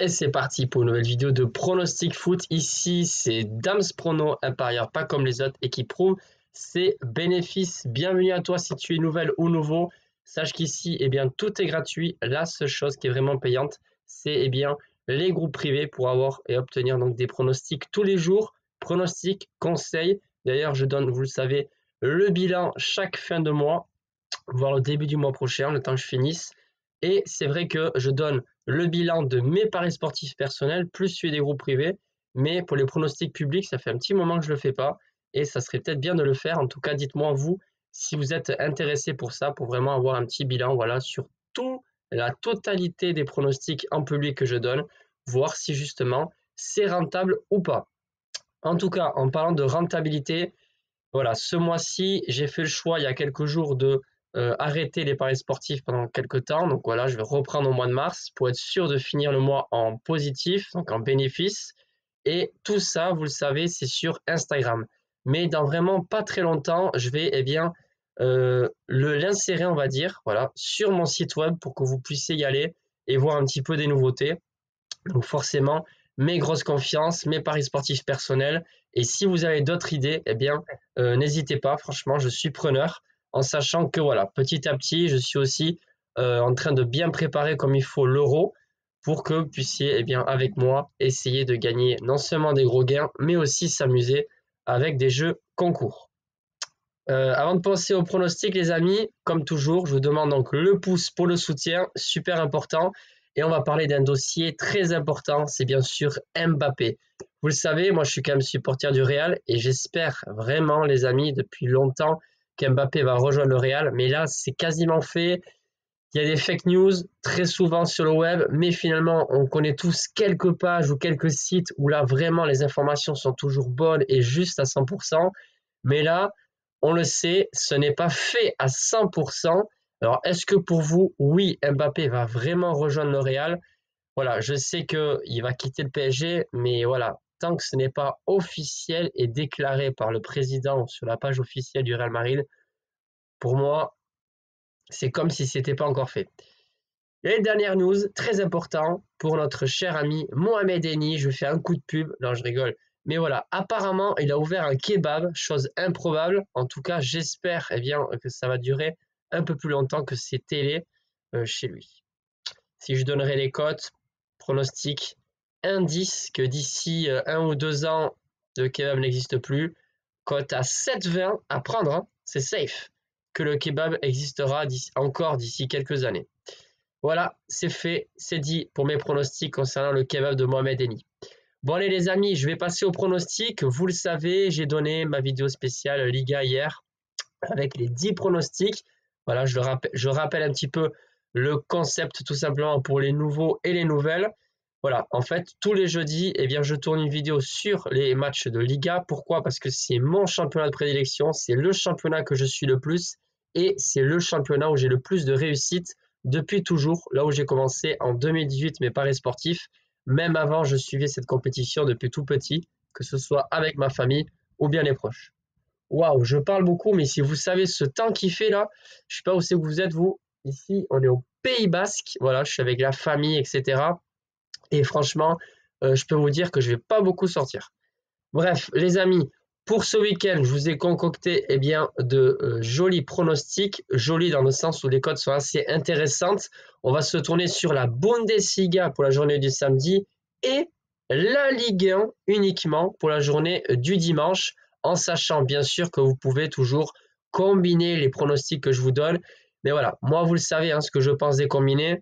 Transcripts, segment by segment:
Et c'est parti pour une nouvelle vidéo de pronostic foot. Ici, c'est Dams Prono, un parieur pas comme les autres et qui prouve ses bénéfices. Bienvenue à toi si tu es nouvelle ou nouveau. Sache qu'ici, tout est gratuit. La seule chose qui est vraiment payante, c'est les groupes privés pour avoir et obtenir donc des pronostics tous les jours. Pronostics, conseils. D'ailleurs, je donne, vous le savez, le bilan chaque fin de mois, voire le début du mois prochain, le temps que je finisse. Et c'est vrai que je donne le bilan de mes paris sportifs personnels, plus celui des groupes privés. Mais pour les pronostics publics, ça fait un petit moment que je ne le fais pas. Et ça serait peut-être bien de le faire. En tout cas, dites-moi, vous, si vous êtes intéressé pour ça, pour vraiment avoir un petit bilan sur la totalité des pronostics en public que je donne, voir si justement c'est rentable ou pas. En tout cas, en parlant de rentabilité, ce mois-ci, j'ai fait le choix il y a quelques jours de arrêter les paris sportifs pendant quelques temps. Donc voilà, je vais reprendre au mois de mars pour être sûr de finir le mois en positif, donc en bénéfice. Et tout ça, vous le savez, c'est sur Instagram. Mais dans vraiment pas très longtemps, je vais l'insérer, on va dire, sur mon site web pour que vous puissiez y aller et voir un petit peu des nouveautés. Donc forcément, mes grosses confiances, mes paris sportifs personnels. Et si vous avez d'autres idées, n'hésitez pas, franchement, je suis preneur, en sachant que petit à petit, je suis aussi en train de bien préparer comme il faut l'euro pour que vous puissiez, avec moi, essayer de gagner non seulement des gros gains, mais aussi s'amuser avec des jeux concours. Avant de passer au pronostic, les amis, comme toujours, je vous demande donc le pouce pour le soutien, super important. Et on va parler d'un dossier très important, c'est bien sûr Mbappé. Vous le savez, moi je suis quand même supporter du Real et j'espère vraiment, les amis, depuis longtemps qu'Mbappé va rejoindre le Real. Mais là, c'est quasiment fait. Il y a des fake news très souvent sur le web, mais finalement, on connaît tous quelques pages ou quelques sites où là, vraiment, les informations sont toujours bonnes et justes à 100%. Mais là, on le sait, ce n'est pas fait à 100%. Alors, est-ce que pour vous, oui, Mbappé va vraiment rejoindre le Real? Je sais qu'il va quitter le PSG, mais tant que ce n'est pas officiel et déclaré par le président sur la page officielle du Real Madrid, pour moi, c'est comme si ce n'était pas encore fait. Et dernière news, très important pour notre cher ami Mohamed Eni. Je fais un coup de pub, non je rigole. Mais apparemment il a ouvert un kebab, chose improbable. En tout cas, j'espère que ça va durer un peu plus longtemps que ces télés chez lui. Si je donnerais les cotes, pronostic, indice que d'ici 1 ou 2 ans, le kebab n'existe plus. Cote à 7,20 à prendre, hein, c'est safe. Que le kebab existera encore d'ici quelques années. Voilà, c'est fait, c'est dit pour mes pronostics concernant le kebab de Mohamed Eni. Bon allez les amis, je vais passer aux pronostics. Vous le savez, j'ai donné ma vidéo spéciale Liga hier avec les 10 pronostics. Je rappelle un petit peu le concept tout simplement pour les nouveaux et les nouvelles. En fait, tous les jeudis, je tourne une vidéo sur les matchs de Liga. Pourquoi? Parce que c'est mon championnat de prédilection, c'est le championnat que je suis le plus et c'est le championnat où j'ai le plus de réussite depuis toujours, là où j'ai commencé en 2018 mes paris sportifs. Même avant, je suivais cette compétition depuis tout petit, que ce soit avec ma famille ou bien les proches. Waouh, je parle beaucoup, mais si vous savez ce temps qu'il fait là, je ne sais pas où c'est que vous êtes, vous. Ici, on est au Pays Basque. Je suis avec la famille, etc. Et franchement, je peux vous dire que je ne vais pas beaucoup sortir. Bref, les amis, pour ce week-end, je vous ai concocté de jolis pronostics. Jolis dans le sens où les cotes sont assez intéressantes. On va se tourner sur la Bundesliga pour la journée du samedi et la Ligue 1 uniquement pour la journée du dimanche, en sachant bien sûr que vous pouvez toujours combiner les pronostics que je vous donne. Mais moi vous le savez, ce que je pense des combinés,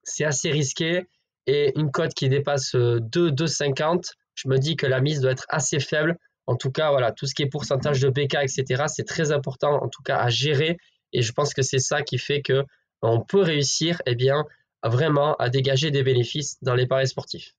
c'est assez risqué. Et une cote qui dépasse 2,50, je me dis que la mise doit être assez faible. En tout cas, tout ce qui est pourcentage de PK, etc., c'est très important en tout cas à gérer. Et je pense que c'est ça qui fait qu'on peut réussir vraiment à dégager des bénéfices dans les paris sportifs.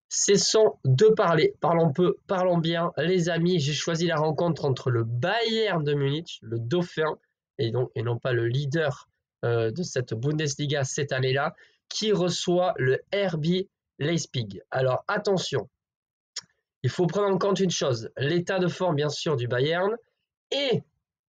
Cessons de parler, parlons peu, parlons bien. Les amis, j'ai choisi la rencontre entre le Bayern de Munich, le dauphin, et non pas le leader de cette Bundesliga cette année-là, qui reçoit le RB Leipzig. Alors attention, il faut prendre en compte une chose, l'état de forme bien sûr du Bayern et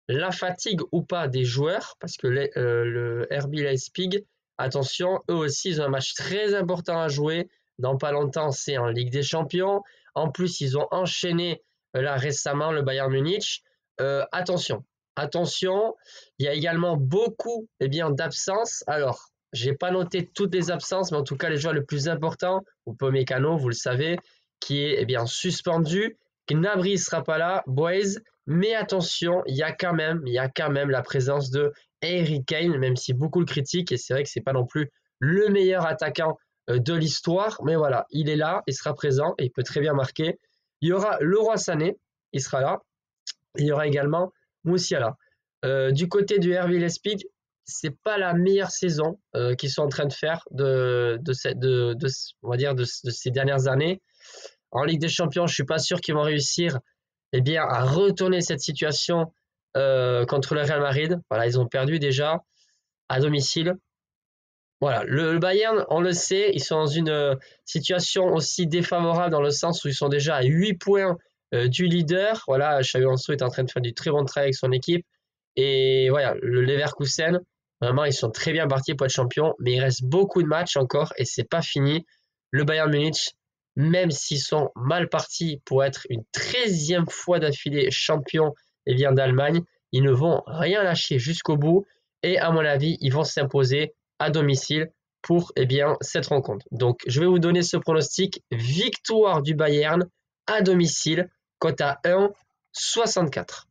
la fatigue ou pas des joueurs, parce que le RB Leipzig attention, eux aussi, ils ont un match très important à jouer. Dans pas longtemps, c'est en Ligue des Champions. En plus, ils ont enchaîné là récemment le Bayern Munich. Attention, attention, il y a également beaucoup d'absences. Alors, j'ai pas noté toutes les absences, mais en tout cas, les joueurs les plus importants, Upamecano, vous le savez, qui est suspendu. Gnabry ne sera pas là, Boys. Mais attention, il y a quand même la présence de Harry Kane, même si beaucoup le critiquent, et c'est vrai que c'est pas non plus le meilleur attaquant de l'histoire, mais voilà, il est là, il sera présent et il peut très bien marquer. Il y aura Leroy Sané, il sera là. Il y aura également Moussiala. Du côté du RB Leipzig, c'est pas la meilleure saison qu'ils sont en train de faire on va dire de ces dernières années. En Ligue des Champions, je suis pas sûr qu'ils vont réussir à retourner cette situation contre le Real Madrid. Voilà, ils ont perdu déjà à domicile. Voilà, le Bayern, on le sait, ils sont dans une situation aussi défavorable dans le sens où ils sont déjà à 8 points du leader. Voilà, Xabi Alonso est en train de faire du très bon travail avec son équipe. Et voilà, le Leverkusen, vraiment, ils sont très bien partis pour être champions, mais il reste beaucoup de matchs encore et c'est pas fini. Le Bayern Munich, même s'ils sont mal partis pour être une 13e fois d'affilée champion d'Allemagne, ils ne vont rien lâcher jusqu'au bout. Et à mon avis, ils vont s'imposer à domicile pour cette rencontre. Donc, je vais vous donner ce pronostic. Victoire du Bayern à domicile, cote à 1,64.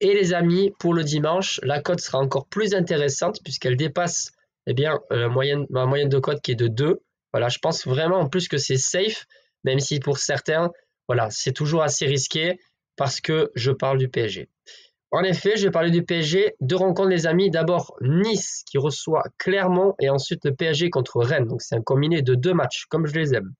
Et les amis, pour le dimanche, la cote sera encore plus intéressante puisqu'elle dépasse ma moyenne de cote qui est de 2. Voilà, je pense vraiment en plus que c'est safe, même si pour certains, voilà, c'est toujours assez risqué parce que je parle du PSG. En effet, je vais parler du PSG. 2 rencontres, les amis. D'abord, Nice qui reçoit Clermont et ensuite le PSG contre Rennes. Donc, c'est un combiné de 2 matchs, comme je les aime.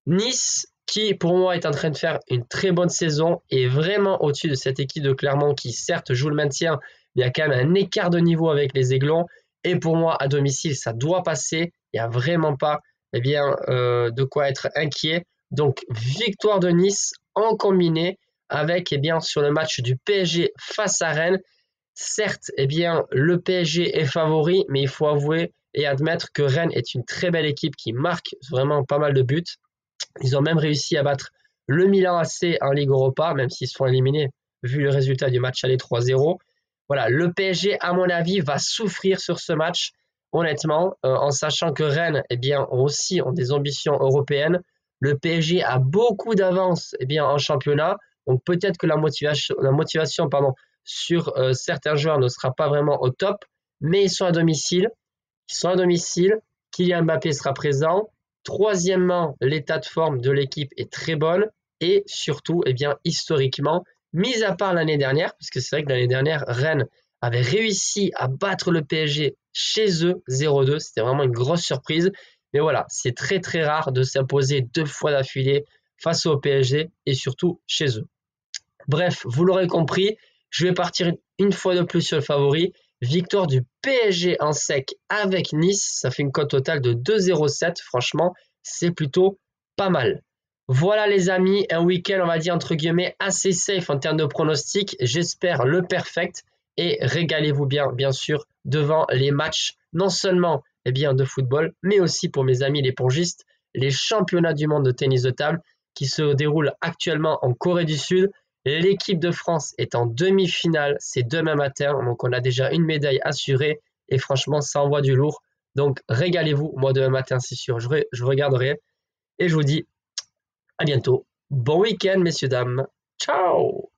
Nice qui, pour moi, est en train de faire une très bonne saison et vraiment au-dessus de cette équipe de Clermont qui, certes, joue le maintien, mais il y a quand même un écart de niveau avec les Aiglons. Et pour moi, à domicile, ça doit passer. Il n'y a vraiment pas de quoi être inquiet. Donc, victoire de Nice en combiné avec sur le match du PSG face à Rennes. Certes, le PSG est favori, mais il faut avouer et admettre que Rennes est une très belle équipe qui marque vraiment pas mal de buts. Ils ont même réussi à battre le Milan AC en Ligue Europa, même s'ils se font éliminer vu le résultat du match aller 3-0. Voilà, le PSG, à mon avis, va souffrir sur ce match, honnêtement, en sachant que Rennes ont des ambitions européennes. Le PSG a beaucoup d'avance en championnat. Donc peut-être que la motivation sur certains joueurs ne sera pas vraiment au top, mais ils sont à domicile. Kylian Mbappé sera présent. Troisièmement, l'état de forme de l'équipe est très bonne. Et surtout, historiquement, mis à part l'année dernière, parce que c'est vrai que l'année dernière, Rennes avait réussi à battre le PSG chez eux 0-2. C'était vraiment une grosse surprise. Mais voilà, c'est très très rare de s'imposer 2 fois d'affilée face au PSG et surtout chez eux. Bref, vous l'aurez compris, je vais partir une fois de plus sur le favori. Victoire du PSG en sec avec Nice, ça fait une cote totale de 2,07. Franchement, c'est plutôt pas mal. Voilà les amis, un week-end, on va dire entre guillemets, assez safe en termes de pronostic. J'espère le perfect et régalez-vous bien sûr, devant les matchs, non seulement de football, mais aussi pour mes amis les pongistes, les championnats du monde de tennis de table qui se déroulent actuellement en Corée du Sud. L'équipe de France est en demi-finale, c'est demain matin, donc on a déjà une médaille assurée et franchement ça envoie du lourd. Donc régalez-vous, moi demain matin c'est sûr, je regarderai et je vous dis à bientôt. Bon week-end messieurs dames, ciao.